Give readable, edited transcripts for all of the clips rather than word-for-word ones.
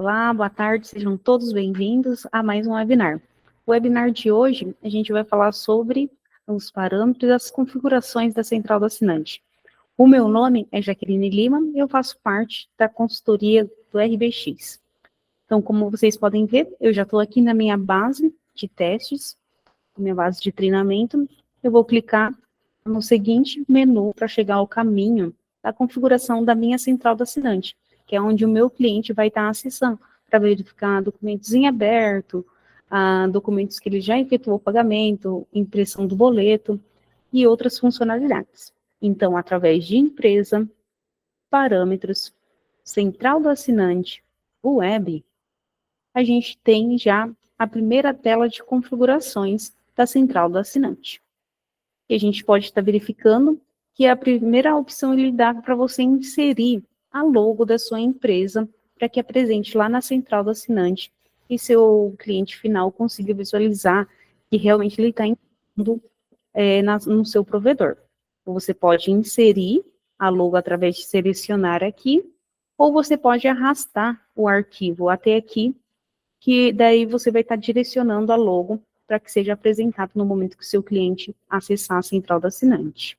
Olá, boa tarde, sejam todos bem-vindos a mais um webinar. O webinar de hoje, a gente vai falar sobre os parâmetros e as configurações da central do assinante. O meu nome é Jaqueline Lima e eu faço parte da consultoria do RBX. Então, como vocês podem ver, eu já estou aqui na minha base de testes, minha base de treinamento. Eu vou clicar no seguinte menu para chegar ao caminho da configuração da minha central do assinante, que é onde o meu cliente vai estar acessando para verificar documentos em aberto, documentos que ele já efetuou o pagamento, impressão do boleto e outras funcionalidades. Então, através de empresa, parâmetros, central do assinante, web, a gente tem já a primeira tela de configurações da central do assinante. E a gente pode estar verificando que a primeira opção ele dá para você inserir a logo da sua empresa para que apresente lá na central do assinante e seu cliente final consiga visualizar que realmente ele está entrando no seu provedor. Você pode inserir a logo através de selecionar aqui, ou você pode arrastar o arquivo até aqui, que daí você vai estar direcionando a logo para que seja apresentado no momento que o seu cliente acessar a central do assinante.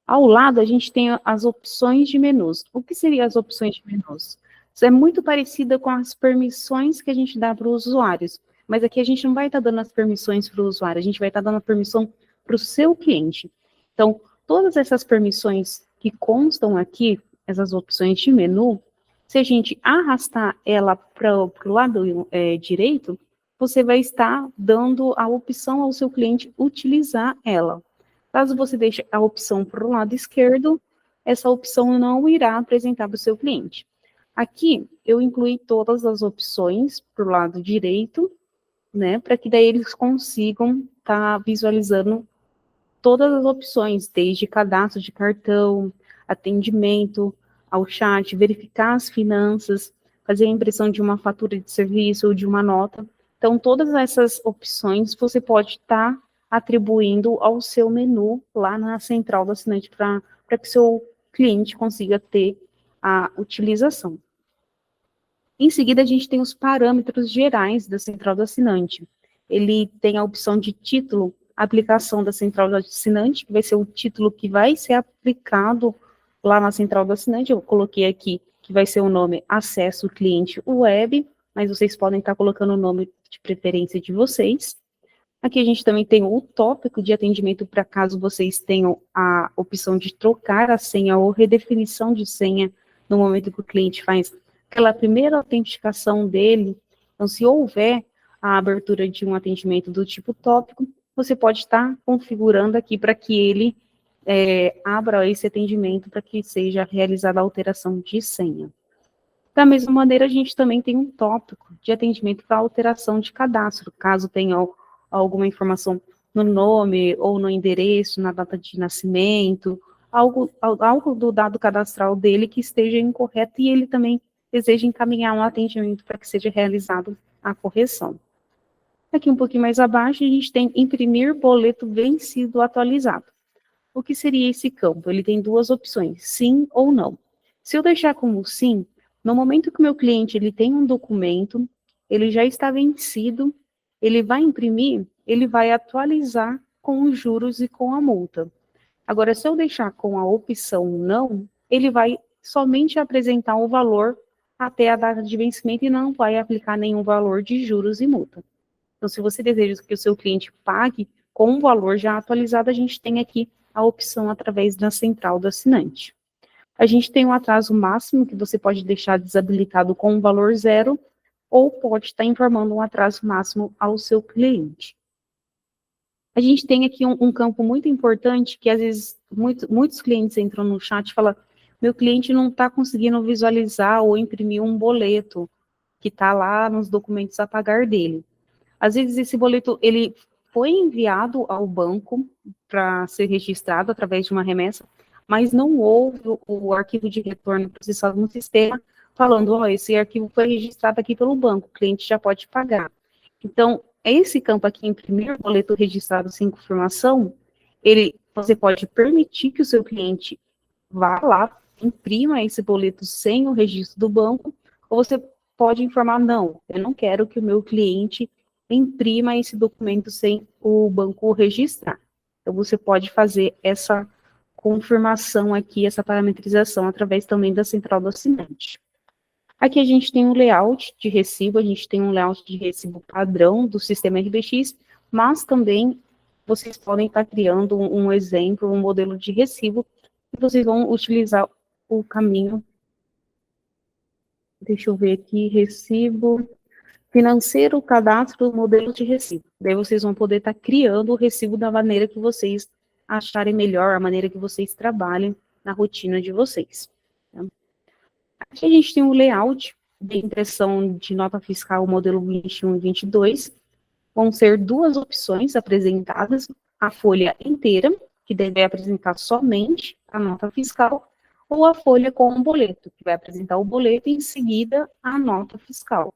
Ao lado, a gente tem as opções de menus. O que seriam as opções de menus? Isso é muito parecida com as permissões que a gente dá para os usuários, mas aqui a gente não vai estar dando as permissões para o usuário, a gente vai estar dando a permissão para o seu cliente. Então, todas essas permissões que constam aqui, essas opções de menu, se a gente arrastar ela para o lado direito, você vai estar dando a opção ao seu cliente utilizar ela. Caso você deixe a opção para o lado esquerdo, essa opção não irá apresentar para o seu cliente. Aqui, eu incluí todas as opções para o lado direito, né, para que daí eles consigam estar visualizando todas as opções, desde cadastro de cartão, atendimento, ao chat, verificar as finanças, fazer a impressão de uma fatura de serviço ou de uma nota. Então, todas essas opções você pode estar atribuindo ao seu menu lá na central do assinante para que seu cliente consiga ter a utilização. Em seguida, a gente tem os parâmetros gerais da central do assinante. Ele tem a opção de título, aplicação da central do assinante, que vai ser o título que vai ser aplicado lá na central do assinante. Eu coloquei aqui que vai ser o nome acesso cliente web, mas vocês podem estar colocando o nome de preferência de vocês. Aqui a gente também tem o tópico de atendimento para caso vocês tenham a opção de trocar a senha ou redefinição de senha no momento que o cliente faz aquela primeira autenticação dele. Então, se houver a abertura de um atendimento do tipo tópico, você pode estar configurando aqui para que ele abra esse atendimento para que seja realizada a alteração de senha. Da mesma maneira, a gente também tem um tópico de atendimento para alteração de cadastro, caso tenha alguma informação no nome ou no endereço, na data de nascimento, algo do dado cadastral dele que esteja incorreto e ele também deseja encaminhar um atendimento para que seja realizado a correção. Aqui um pouquinho mais abaixo, a gente tem imprimir boleto vencido atualizado. O que seria esse campo? Ele tem duas opções, sim ou não. Se eu deixar como sim, no momento que o meu cliente ele tem um documento, ele já está vencido, ele vai imprimir, ele vai atualizar com os juros e com a multa. Agora, se eu deixar com a opção não, ele vai somente apresentar o valor até a data de vencimento e não vai aplicar nenhum valor de juros e multa. Então, se você deseja que o seu cliente pague com um valor já atualizado, a gente tem aqui a opção através da central do assinante. A gente tem um atraso máximo que você pode deixar desabilitado com um valor zero ou pode estar informando um atraso máximo ao seu cliente. A gente tem aqui um campo muito importante que às vezes muitos clientes entram no chat e falam: meu cliente não está conseguindo visualizar ou imprimir um boleto que está lá nos documentos a pagar dele. Às vezes esse boleto ele foi enviado ao banco para ser registrado através de uma remessa, mas não houve o arquivo de retorno processado no sistema falando: ó, esse arquivo foi registrado aqui pelo banco, o cliente já pode pagar. Então, esse campo aqui, imprimir boleto registrado sem confirmação, você pode permitir que o seu cliente vá lá, imprima esse boleto sem o registro do banco, ou você pode informar, não, eu não quero que o meu cliente imprima esse documento sem o banco registrar. Então, você pode fazer essa confirmação aqui, essa parametrização, através também da central do assinante. Aqui a gente tem um layout de recibo, a gente tem um layout de recibo padrão do sistema RBX, mas também vocês podem estar criando um exemplo, um modelo de recibo, e vocês vão utilizar o caminho, deixa eu ver aqui, recibo financeiro, cadastro, modelo de recibo. Daí vocês vão poder estar criando o recibo da maneira que vocês acharem melhor, a maneira que vocês trabalhem na rotina de vocês. Tá? Aqui a gente tem um layout de impressão de nota fiscal modelo 21 e 22. Vão ser duas opções apresentadas, a folha inteira, que deve apresentar somente a nota fiscal, ou a folha com um boleto, que vai apresentar o boleto e em seguida a nota fiscal.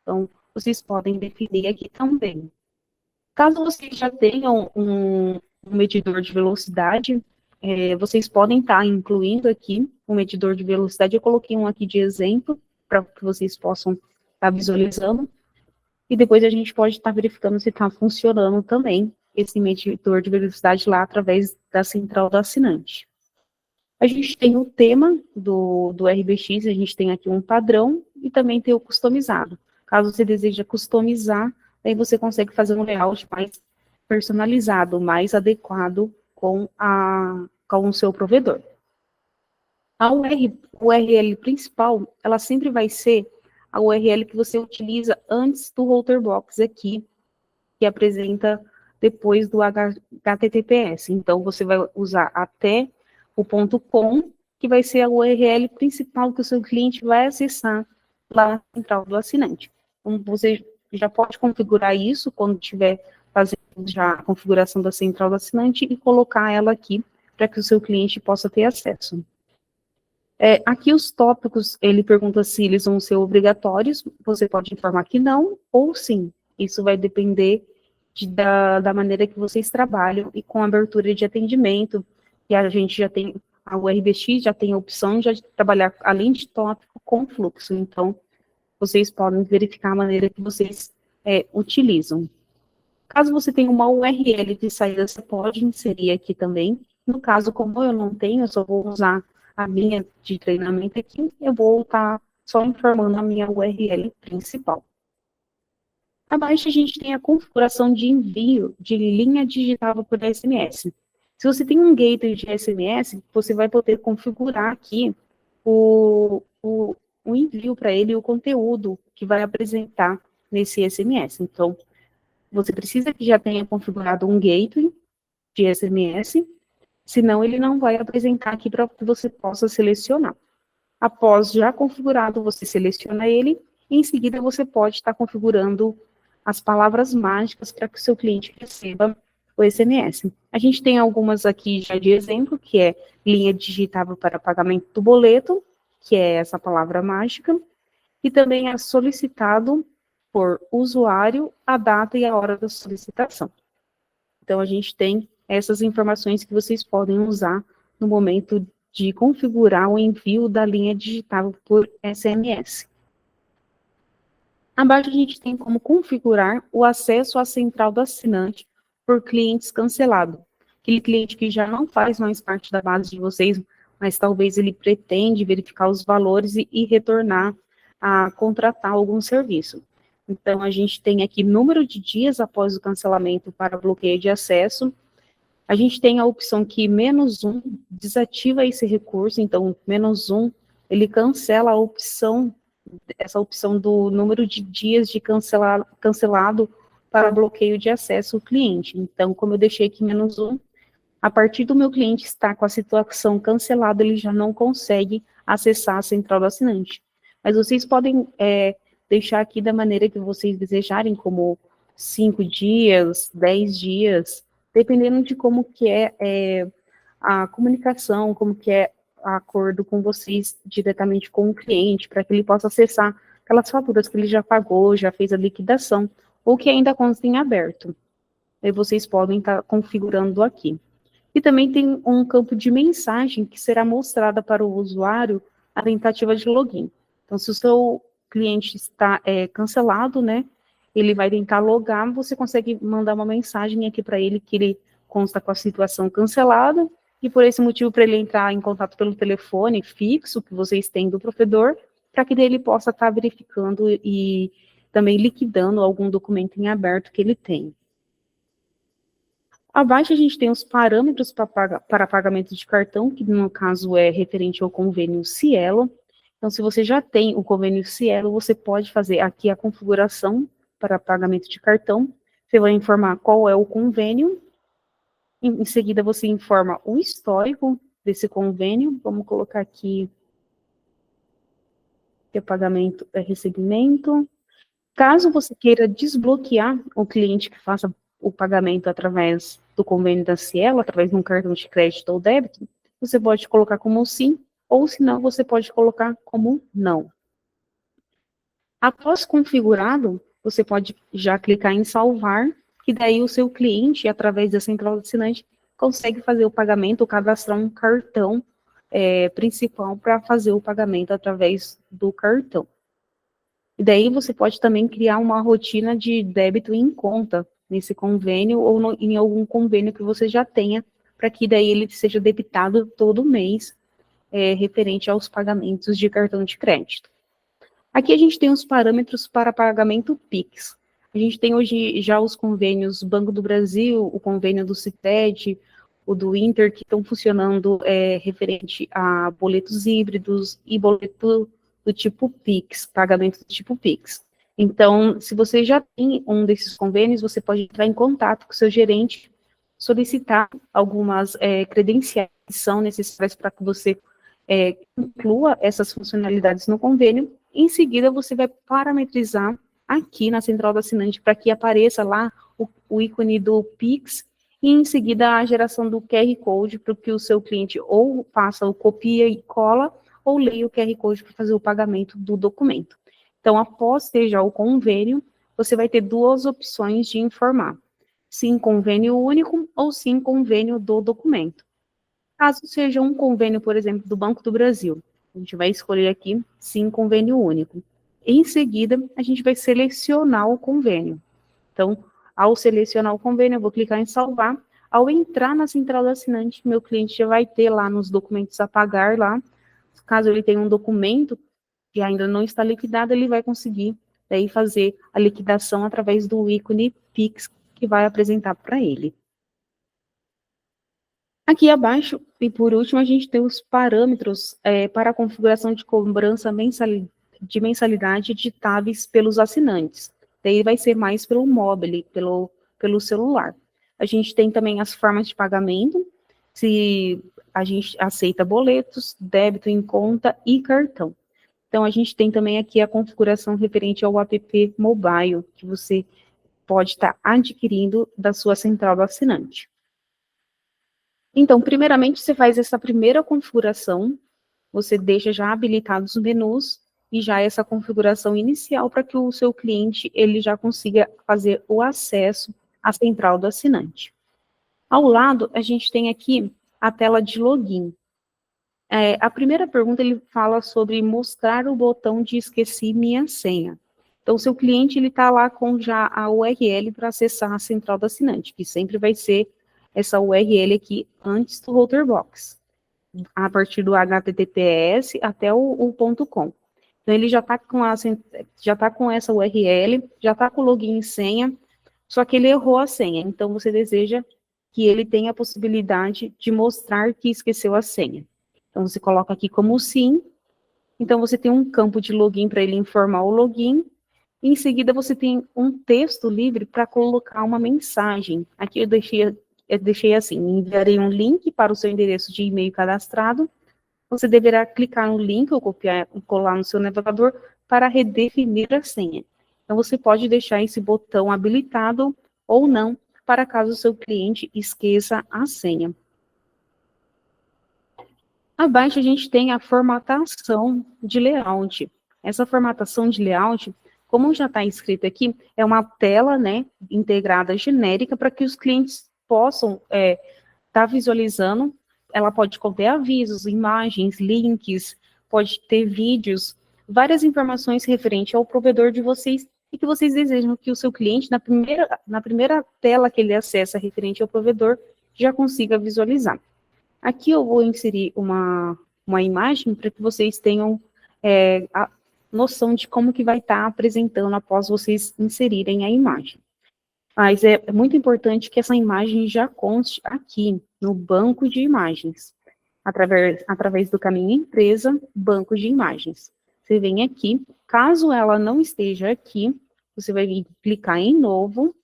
Então, vocês podem definir aqui também. Caso vocês já tenham um medidor de velocidade, vocês podem estar incluindo aqui um medidor de velocidade. Eu coloquei um aqui de exemplo, para que vocês possam estar visualizando. E depois a gente pode estar verificando se está funcionando também esse medidor de velocidade lá através da central do assinante. A gente tem o tema do RBX, a gente tem aqui um padrão e também tem o customizado. Caso você deseja customizar, aí você consegue fazer um layout mais personalizado, mais adequado com o seu provedor. A URL principal, ela sempre vai ser a URL que você utiliza antes do router box aqui, que apresenta depois do HTTPS. Então, você vai usar até o .com, que vai ser a URL principal que o seu cliente vai acessar lá na central do assinante. Então, você já pode configurar isso quando estiver fazendo já a configuração da central do assinante e colocar ela aqui para que o seu cliente possa ter acesso. Aqui os tópicos, ele pergunta se eles vão ser obrigatórios, você pode informar que não ou sim. Isso vai depender da maneira que vocês trabalham e com a abertura de atendimento, e a gente já tem, a URBX já tem a opção de trabalhar, além de tópico, com fluxo. Então, vocês podem verificar a maneira que vocês utilizam. Caso você tenha uma URL de saída, você pode inserir aqui também. No caso, como eu não tenho, eu só vou usar a minha de treinamento aqui, eu vou estar só informando a minha URL principal. Abaixo a gente tem a configuração de envio de linha digitável por SMS. Se você tem um gateway de SMS, você vai poder configurar aqui o envio para ele, o conteúdo que vai apresentar nesse SMS. Então, você precisa que já tenha configurado um gateway de SMS, senão ele não vai apresentar aqui para que você possa selecionar. Após já configurado, você seleciona ele, e em seguida você pode estar configurando as palavras mágicas para que o seu cliente receba o SMS. A gente tem algumas aqui já de exemplo, que é linha digitável para pagamento do boleto, que é essa palavra mágica, e também é solicitado por usuário a data e a hora da solicitação. Então, a gente tem essas informações que vocês podem usar no momento de configurar o envio da linha digitável por SMS. Abaixo a gente tem como configurar o acesso à central do assinante por clientes cancelados. Aquele cliente que já não faz mais parte da base de vocês, mas talvez ele pretende verificar os valores e retornar a contratar algum serviço. Então, a gente tem aqui número de dias após o cancelamento para bloqueio de acesso. A gente tem a opção que -1 desativa esse recurso, então, -1, ele cancela a opção, essa opção do número de dias de cancelado para bloqueio de acesso ao cliente. Então, como eu deixei aqui -1, a partir do meu cliente estar com a situação cancelada, ele já não consegue acessar a central do assinante. Mas vocês podem deixar aqui da maneira que vocês desejarem, como 5 dias, 10 dias, dependendo de como que é a comunicação, como que é o acordo com vocês diretamente com o cliente, para que ele possa acessar aquelas faturas que ele já pagou, já fez a liquidação, ou que ainda constem em aberto. Aí vocês podem estar configurando aqui. E também tem um campo de mensagem que será mostrada para o usuário a tentativa de login. Então, se o seu cliente está cancelado, né? Ele vai tentar logar, você consegue mandar uma mensagem aqui para ele que ele consta com a situação cancelada, e por esse motivo para ele entrar em contato pelo telefone fixo que vocês têm do provedor, para que daí ele possa estar verificando e também liquidando algum documento em aberto que ele tem. Abaixo a gente tem os parâmetros para pagamento de cartão, que no caso é referente ao convênio Cielo. Então, se você já tem o convênio Cielo, você pode fazer aqui a configuração para pagamento de cartão. Você vai informar qual é o convênio. Em seguida, você informa o histórico desse convênio. Vamos colocar aqui que é pagamento, é recebimento. Caso você queira desbloquear o cliente que faça o pagamento através do convênio da Cielo, através de um cartão de crédito ou débito, você pode colocar como sim, ou se não, você pode colocar como não. Após configurado, você pode já clicar em salvar, que daí o seu cliente, através da central do assinante, consegue fazer o pagamento ou cadastrar um cartão principal para fazer o pagamento através do cartão. E daí você pode também criar uma rotina de débito em conta nesse convênio ou em algum convênio que você já tenha, para que daí ele seja debitado todo mês referente aos pagamentos de cartão de crédito. Aqui a gente tem os parâmetros para pagamento Pix. A gente tem hoje já os convênios Banco do Brasil, o convênio do Cicred, o do Inter, que estão funcionando referente a boletos híbridos e boleto do tipo Pix, pagamento do tipo Pix. Então, se você já tem um desses convênios, você pode entrar em contato com o seu gerente, solicitar algumas credenciais que são necessárias para que você inclua essas funcionalidades no convênio. Em seguida, você vai parametrizar aqui na central do assinante para que apareça lá o ícone do Pix e em seguida a geração do QR Code para que o seu cliente ou faça o copia e cola ou leia o QR Code para fazer o pagamento do documento. Então, após ter já o convênio, você vai ter duas opções de informar. Sim, convênio único ou sim, convênio do documento. Caso seja um convênio, por exemplo, do Banco do Brasil, a gente vai escolher aqui, sim, convênio único. Em seguida, a gente vai selecionar o convênio. Então, ao selecionar o convênio, eu vou clicar em salvar. Ao entrar na central do assinante, meu cliente já vai ter lá nos documentos a pagar lá. Caso ele tenha um documento que ainda não está liquidado, ele vai conseguir daí fazer a liquidação através do ícone Pix que vai apresentar para ele. Aqui abaixo, e por último, a gente tem os parâmetros para a configuração de cobrança de mensalidade digitáveis pelos assinantes. Daí vai ser mais pelo mobile, pelo celular. A gente tem também as formas de pagamento, se a gente aceita boletos, débito em conta e cartão. Então, a gente tem também aqui a configuração referente ao app mobile, que você pode estar adquirindo da sua central do assinante. Então, primeiramente, você faz essa primeira configuração, você deixa já habilitados os menus e já essa configuração inicial para que o seu cliente ele já consiga fazer o acesso à central do assinante. Ao lado, a gente tem aqui a tela de login. A primeira pergunta, ele fala sobre mostrar o botão de esqueci minha senha. Então, o seu cliente, ele está lá com já a URL para acessar a central do assinante, que sempre vai ser essa URL aqui antes do router box, a partir do HTTPS até o .com. Então, ele já está com essa URL, já está com o login e senha, só que ele errou a senha. Então, você deseja que ele tenha a possibilidade de mostrar que esqueceu a senha. Então, você coloca aqui como sim. Então, você tem um campo de login para ele informar o login. Em seguida, você tem um texto livre para colocar uma mensagem. Aqui eu deixei assim, enviarei um link para o seu endereço de e-mail cadastrado. Você deverá clicar no link ou copiar e colar no seu navegador para redefinir a senha. Então, você pode deixar esse botão habilitado ou não, para caso o seu cliente esqueça a senha. Abaixo a gente tem a formatação de layout. Essa formatação de layout, como já está escrito aqui, é uma tela, né, integrada genérica para que os clientes possam estar visualizando. Ela pode conter avisos, imagens, links, pode ter vídeos, várias informações referente ao provedor de vocês e que vocês desejam que o seu cliente, na primeira tela que ele acessa referente ao provedor, já consiga visualizar. Aqui eu vou inserir uma imagem para que vocês tenham a noção de como que vai estar apresentando após vocês inserirem a imagem. Mas é muito importante que essa imagem já conste aqui, no banco de imagens, através do caminho empresa, banco de imagens. Você vem aqui, caso ela não esteja aqui, você vai vir clicar em novo,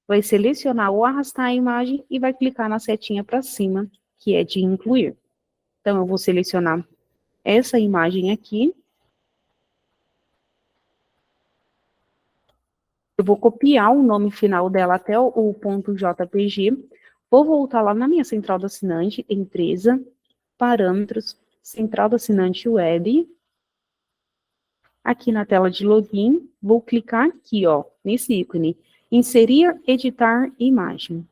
vai selecionar ou arrastar a imagem e vai clicar na setinha para cima, que é de incluir. Então, eu vou selecionar essa imagem aqui. Eu vou copiar o nome final dela até o ponto .jpg. Vou voltar lá na minha central do assinante, empresa, parâmetros, central do assinante web. Aqui na tela de login, vou clicar aqui, ó, nesse ícone, inserir, editar imagem.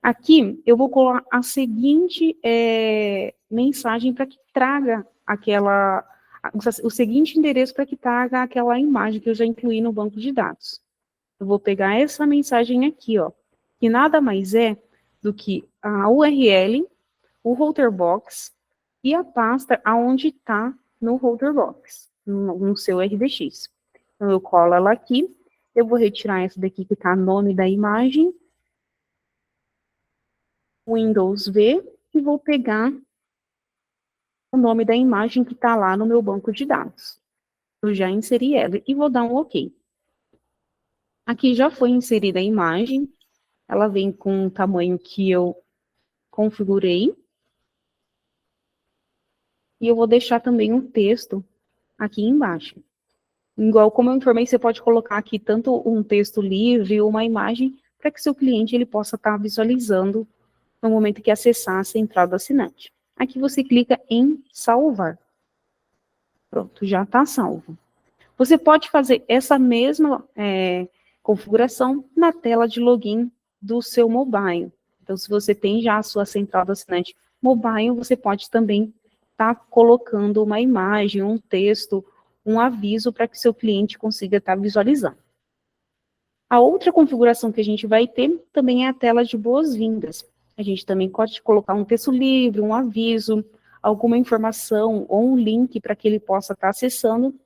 Aqui, eu vou colocar a seguinte mensagem para que traga o seguinte endereço para que traga aquela imagem que eu já incluí no banco de dados. Eu vou pegar essa mensagem aqui, ó, que nada mais é do que a URL, o router box e a pasta aonde está no router box, no seu RDX. Então, eu colo ela aqui, eu vou retirar essa daqui que está nome da imagem, Windows V, e vou pegar o nome da imagem que está lá no meu banco de dados. Eu já inseri ela e vou dar um OK. Aqui já foi inserida a imagem, ela vem com o tamanho que eu configurei. E eu vou deixar também um texto aqui embaixo. Igual como eu informei, você pode colocar aqui tanto um texto livre ou uma imagem para que seu cliente ele possa estar visualizando no momento que acessar a central do assinante. Aqui você clica em salvar. Pronto, já está salvo. Você pode fazer essa mesma configuração na tela de login do seu mobile. Então, se você tem já a sua central do assinante mobile, você pode também estar colocando uma imagem, um texto, um aviso para que seu cliente consiga estar visualizando. A outra configuração que a gente vai ter também é a tela de boas-vindas. A gente também pode colocar um texto livre, um aviso, alguma informação ou um link para que ele possa estar acessando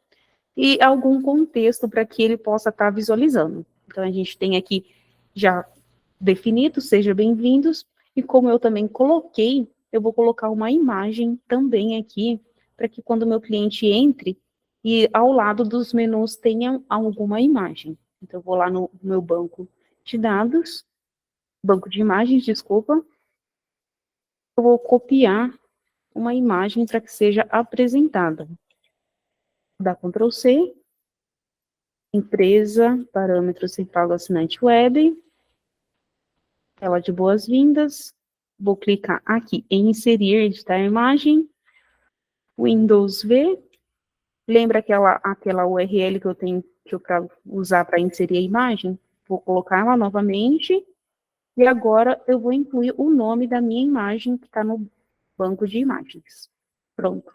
e algum contexto para que ele possa estar visualizando. Então, a gente tem aqui já definido, seja bem-vindos, e como eu também coloquei, eu vou colocar uma imagem também aqui, para que quando o meu cliente entre, e ao lado dos menus tenha alguma imagem. Então, eu vou lá no meu banco de dados, banco de imagens, desculpa, eu vou copiar uma imagem para que seja apresentada. Dá Ctrl C, empresa, parâmetros central do assinante web, tela de boas-vindas, vou clicar aqui em inserir, editar a imagem, Windows V, lembra aquela URL que eu tenho para usar para inserir a imagem? Vou colocar ela novamente, e agora eu vou incluir o nome da minha imagem que está no banco de imagens. Pronto.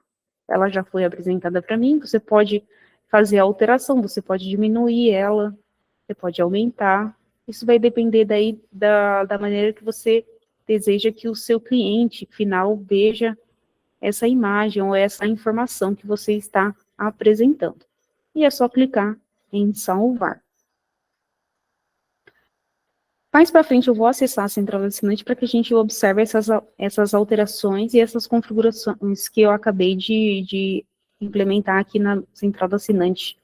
Ela já foi apresentada para mim, você pode fazer a alteração, você pode diminuir ela, você pode aumentar. Isso vai depender daí da maneira que você deseja que o seu cliente final veja essa imagem ou essa informação que você está apresentando. E é só clicar em salvar. Mais para frente eu vou acessar a central do assinante para que a gente observe essas alterações e essas configurações que eu acabei de implementar aqui na central do assinante,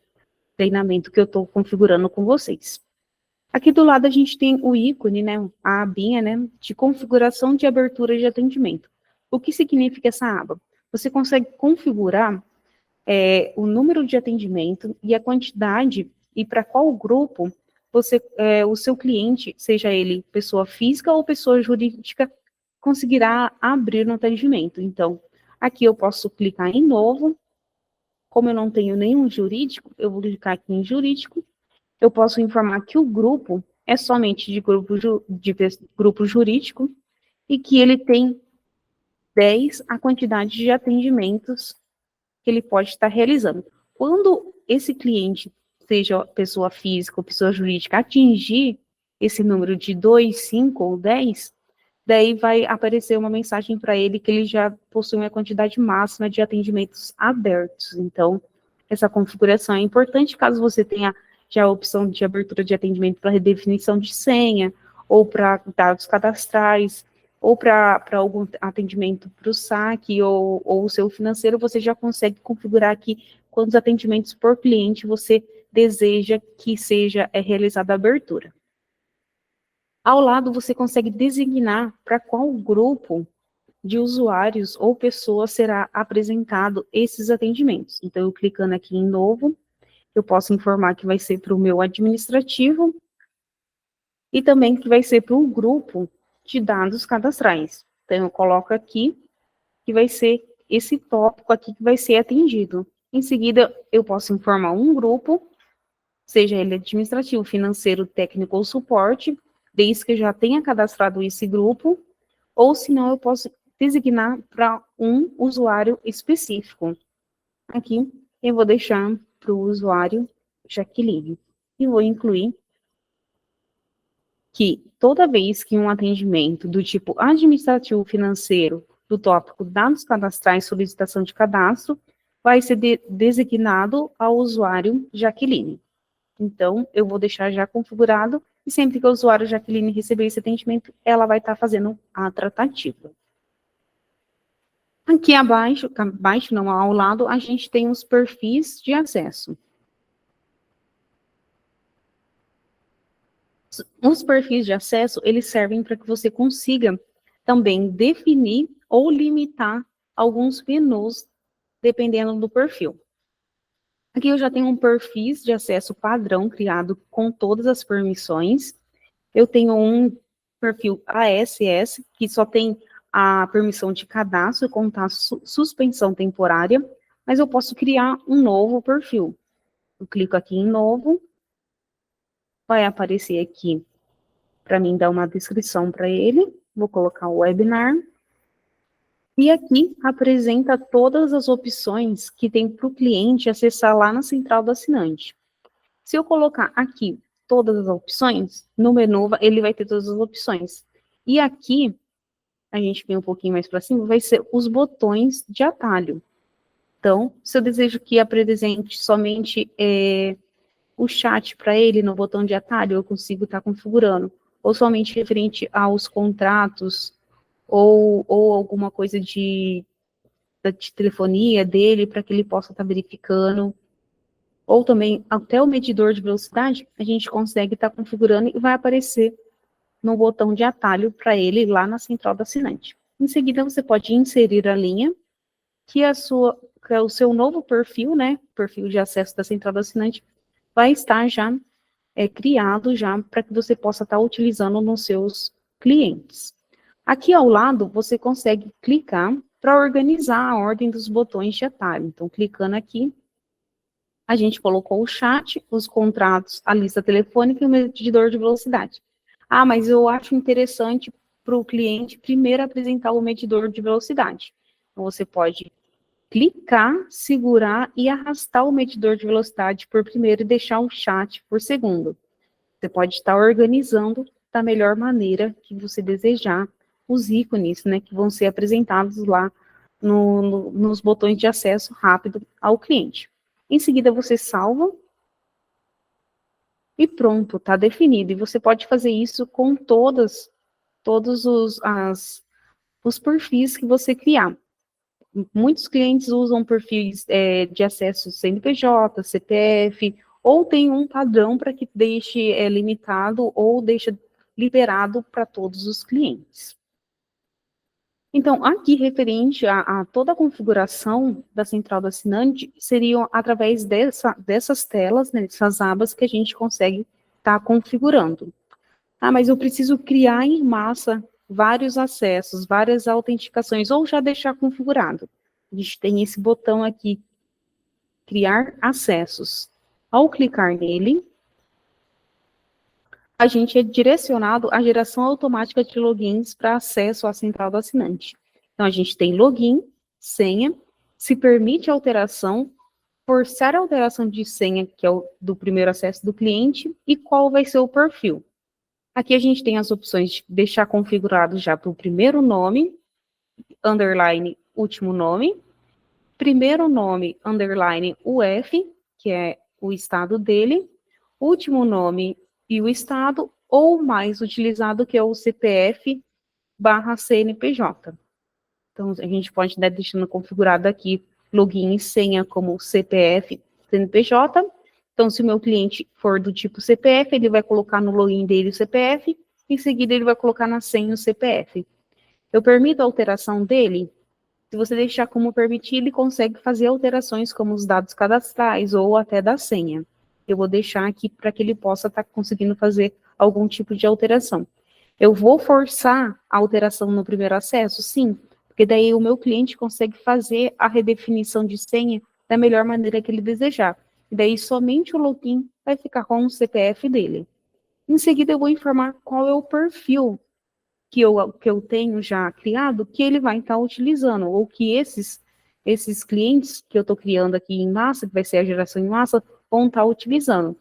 treinamento que eu estou configurando com vocês. Aqui do lado a gente tem o ícone, né, a abinha, né, de configuração de abertura de atendimento. O que significa essa aba? Você consegue configurar o número de atendimento e a quantidade e para qual grupo o seu cliente, seja ele pessoa física ou pessoa jurídica, conseguirá abrir no atendimento. Então, aqui eu posso clicar em novo. Como eu não tenho nenhum jurídico, eu vou clicar aqui em jurídico. Eu posso informar que o grupo é somente de grupo jurídico e que ele tem 10 a quantidade de atendimentos que ele pode estar realizando. Quando esse cliente, seja pessoa física ou pessoa jurídica, atingir esse número de 2, 5 ou 10, daí vai aparecer uma mensagem para ele que ele já possui uma quantidade máxima de atendimentos abertos. Então, essa configuração é importante caso você tenha já a opção de abertura de atendimento para redefinição de senha, ou para dados cadastrais, ou para algum atendimento para o saque ou o seu financeiro, você já consegue configurar aqui quantos atendimentos por cliente você deseja que seja realizada a abertura. Ao lado, você consegue designar para qual grupo de usuários ou pessoas será apresentado esses atendimentos. Então, eu clicando aqui em novo, eu posso informar que vai ser para o meu administrativo e também que vai ser para o grupo de dados cadastrais. Então, eu coloco aqui que vai ser esse tópico aqui que vai ser atendido. Em seguida, eu posso informar um grupo, seja ele administrativo, financeiro, técnico ou suporte, desde que eu já tenha cadastrado esse grupo, ou senão eu posso designar para um usuário específico. Aqui, eu vou deixar para o usuário Jaqueline. E vou incluir que toda vez que um atendimento do tipo administrativo financeiro, do tópico dados cadastrais, solicitação de cadastro, vai ser designado ao usuário Jaqueline. Então, eu vou deixar já configurado, e sempre que o usuário Jaqueline receber esse atendimento, ela vai estar fazendo a tratativa. Aqui abaixo, não, ao lado, a gente tem os perfis de acesso. Os perfis de acesso, eles servem para que você consiga também definir ou limitar alguns menus, dependendo do perfil. Aqui eu já tenho um perfil de acesso padrão criado com todas as permissões. Eu tenho um perfil ASS, que só tem a permissão de cadastro, contar suspensão temporária, mas eu posso criar um novo perfil. Eu clico aqui em novo, vai aparecer aqui para mim dar uma descrição para ele, vou colocar o webinar, e aqui apresenta todas as opções que tem para o cliente acessar lá na central do assinante. Se eu colocar aqui todas as opções, no menu ele vai ter todas as opções. E aqui, a gente vem um pouquinho mais para cima, vai ser os botões de atalho. Então, se eu desejo que apresente somente o chat para ele no botão de atalho, eu consigo estar configurando. Ou somente referente aos contratos, ou alguma coisa de telefonia dele, para que ele possa estar verificando. Ou também, até o medidor de velocidade, a gente consegue estar configurando e vai aparecer no botão de atalho para ele lá na central do assinante. Em seguida, você pode inserir a linha, que é o seu novo perfil, né, perfil de acesso da central do assinante, vai estar já criado já para que você possa estar utilizando nos seus clientes. Aqui ao lado, você consegue clicar para organizar a ordem dos botões de atalho. Então, clicando aqui, a gente colocou o chat, os contratos, a lista telefônica e o medidor de velocidade. Ah, mas eu acho interessante para o cliente primeiro apresentar o medidor de velocidade. Então, você pode clicar, segurar e arrastar o medidor de velocidade por primeiro e deixar o chat por segundo. Você pode estar organizando da melhor maneira que você desejar os ícones, né, que vão ser apresentados lá nos botões de acesso rápido ao cliente. Em seguida, você salva e pronto, está definido. E você pode fazer isso com todos os perfis que você criar. Muitos clientes usam perfis de acesso CNPJ, CPF, ou tem um padrão para que deixe limitado ou deixe liberado para todos os clientes. Então, aqui, referente a toda a configuração da central do assinante, seriam através dessas telas, né, dessas abas, que a gente consegue estar configurando. Ah, mas eu preciso criar em massa vários acessos, várias autenticações, ou já deixar configurado. A gente tem esse botão aqui, criar acessos. Ao clicar nele, a gente é direcionado à geração automática de logins para acesso à central do assinante. Então, a gente tem login, senha, se permite alteração forçar a alteração de senha, que é o do primeiro acesso do cliente, e qual vai ser o perfil. Aqui a gente tem as opções de deixar configurado já para o primeiro nome, underline, último nome, primeiro nome, underline, UF, que é o estado dele, último nome e o estado, ou mais utilizado, que é o CPF barra CNPJ. Então, a gente pode estar deixando configurado aqui login e senha como CPF, CNPJ. Então, se o meu cliente for do tipo CPF, ele vai colocar no login dele o CPF, em seguida ele vai colocar na senha o CPF. Eu permito a alteração dele? Se você deixar como permitido, ele consegue fazer alterações como os dados cadastrais ou até da senha. Eu vou deixar aqui para que ele possa estar conseguindo fazer algum tipo de alteração. Eu vou forçar a alteração no primeiro acesso? Sim, porque daí o meu cliente consegue fazer a redefinição de senha da melhor maneira que ele desejar. E daí somente o login vai ficar com o CPF dele. Em seguida, eu vou informar qual é o perfil que eu tenho já criado, que ele vai estar utilizando, ou que esses clientes que eu estou criando aqui em massa, que vai ser a geração em massa, vão estar utilizando.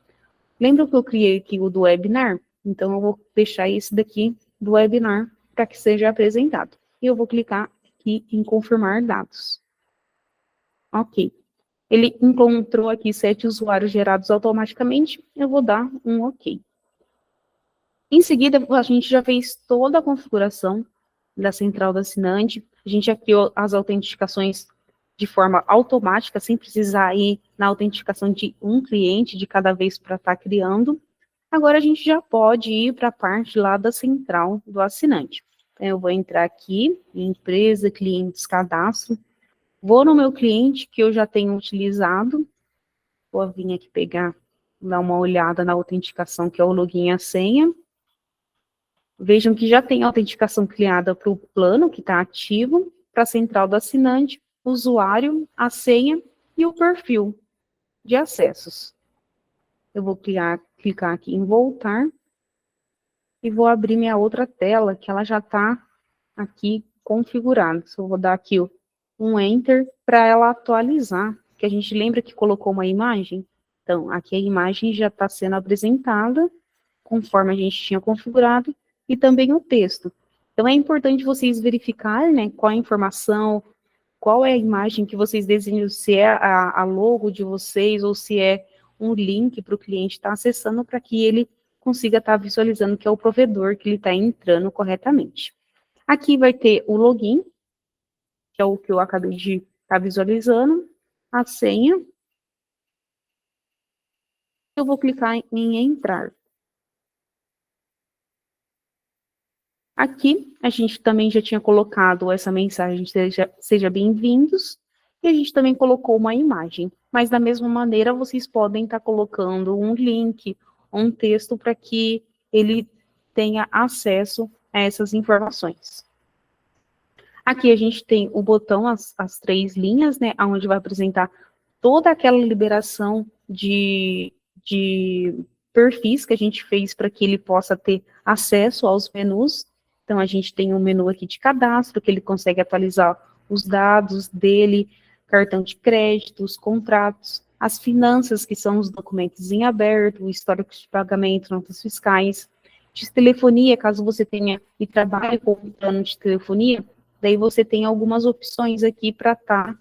Lembra que eu criei aqui o do webinar? Então, eu vou deixar esse daqui do webinar para que seja apresentado. E eu vou clicar aqui em confirmar dados. Ok. Ele encontrou aqui 7 usuários gerados automaticamente, eu vou dar um ok. Em seguida, a gente já fez toda a configuração da central do assinante, a gente já criou as autenticações de forma automática, sem precisar ir na autenticação de um cliente de cada vez para estar criando. Agora a gente já pode ir para a parte lá da central do assinante. Então, eu vou entrar aqui, em empresa, clientes, cadastro, vou no meu cliente que eu já tenho utilizado, vou vir aqui pegar, dar uma olhada na autenticação, que é o login e a senha. Vejam que já tem autenticação criada para o plano que está ativo, para a central do assinante, o usuário, a senha e o perfil de acessos. Eu vou clicar aqui em voltar e vou abrir minha outra tela, que ela já está aqui configurada. Só vou dar aqui um Enter para ela atualizar, que a gente lembra que colocou uma imagem. Então, aqui a imagem já está sendo apresentada, conforme a gente tinha configurado, e também o texto. Então, é importante vocês verificar, né, qual a informação, qual é a imagem que vocês desejam, se é a logo de vocês, ou se é um link para o cliente estar acessando, para que ele consiga estar visualizando que é o provedor que ele está entrando corretamente. Aqui vai ter o login, que é o que eu acabei de estar visualizando, a senha. Eu vou clicar em entrar. Aqui, a gente também já tinha colocado essa mensagem, seja bem-vindos, e a gente também colocou uma imagem. Mas, da mesma maneira, vocês podem estar colocando um link, um texto, para que ele tenha acesso a essas informações. Aqui a gente tem o botão, as 3 linhas, né, onde vai apresentar toda aquela liberação de perfis que a gente fez para que ele possa ter acesso aos menus. Então, a gente tem um menu aqui de cadastro, que ele consegue atualizar os dados dele, cartão de crédito, os contratos, as finanças, que são os documentos em aberto, o histórico de pagamento, notas fiscais, de telefonia, caso você tenha e trabalhe com um plano de telefonia, daí você tem algumas opções aqui para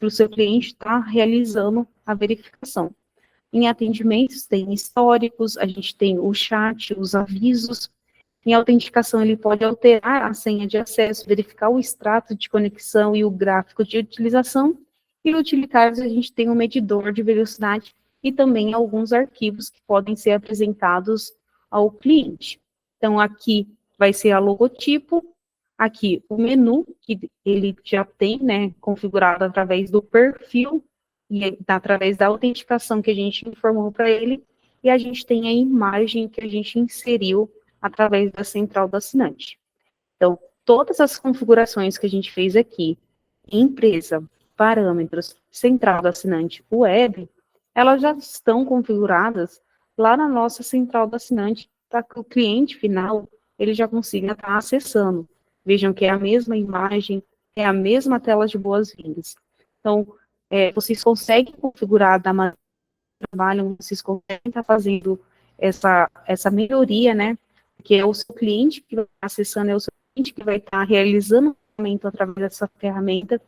o seu cliente estar realizando a verificação. Em atendimentos, tem históricos, a gente tem o chat, os avisos. Em autenticação, ele pode alterar a senha de acesso, verificar o extrato de conexão e o gráfico de utilização. E utilitários, a gente tem um medidor de velocidade e também alguns arquivos que podem ser apresentados ao cliente. Então, aqui vai ser a logotipo, aqui o menu, que ele já tem, né, configurado através do perfil e através da autenticação que a gente informou para ele, e a gente tem a imagem que a gente inseriu através da central do assinante. Então, todas as configurações que a gente fez aqui, empresa, parâmetros, central do assinante, web, elas já estão configuradas lá na nossa central do assinante, para que o cliente final, ele já consiga estar acessando. Vejam que é a mesma imagem, é a mesma tela de boas-vindas. Então, vocês conseguem configurar da maneira que trabalham, vocês conseguem estar fazendo essa melhoria, né? Porque é o seu cliente que vai estar acessando, é o seu cliente que vai estar realizando o pagamento através dessa ferramenta.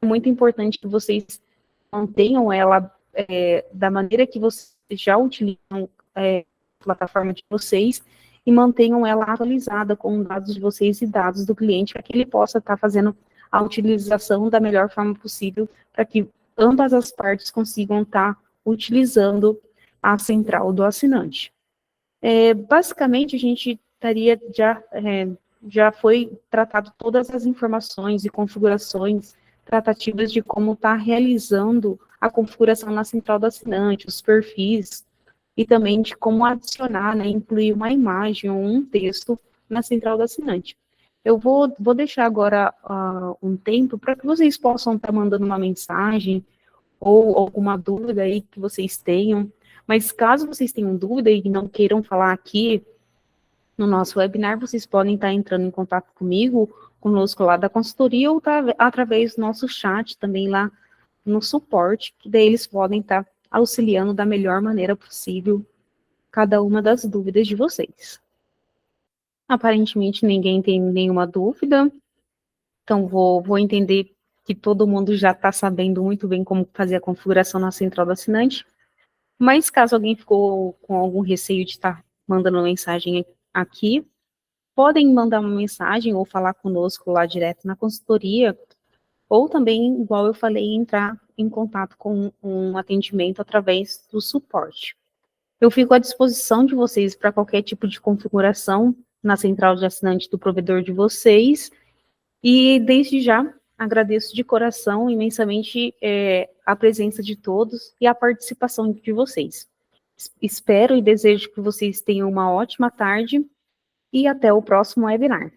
É muito importante que vocês mantenham ela da maneira que vocês já utilizam a plataforma de vocês e mantenham ela atualizada com dados de vocês e dados do cliente para que ele possa estar fazendo a utilização da melhor forma possível para que ambas as partes consigam estar utilizando a central do assinante. Basicamente, a gente estaria já foi tratado todas as informações e configurações tratativas de como está realizando a configuração na central do assinante, os perfis, e também de como adicionar, né, incluir uma imagem ou um texto na central do assinante. Eu vou deixar agora um tempo para que vocês possam estar mandando uma mensagem ou alguma dúvida aí que vocês tenham, mas caso vocês tenham dúvida e não queiram falar aqui no nosso webinar, vocês podem estar entrando em contato conosco lá da consultoria, ou através do nosso chat também lá no suporte, que daí eles podem estar auxiliando da melhor maneira possível cada uma das dúvidas de vocês. Aparentemente ninguém tem nenhuma dúvida, então vou entender que todo mundo já está sabendo muito bem como fazer a configuração na central do assinante, mas caso alguém ficou com algum receio de estar mandando mensagem aqui, podem mandar uma mensagem ou falar conosco lá direto na consultoria, ou também, igual eu falei, entrar em contato com um atendimento através do suporte. Eu fico à disposição de vocês para qualquer tipo de configuração na central de assinante do provedor de vocês, e desde já agradeço de coração imensamente a presença de todos e a participação de vocês. Espero e desejo que vocês tenham uma ótima tarde e até o próximo webinar.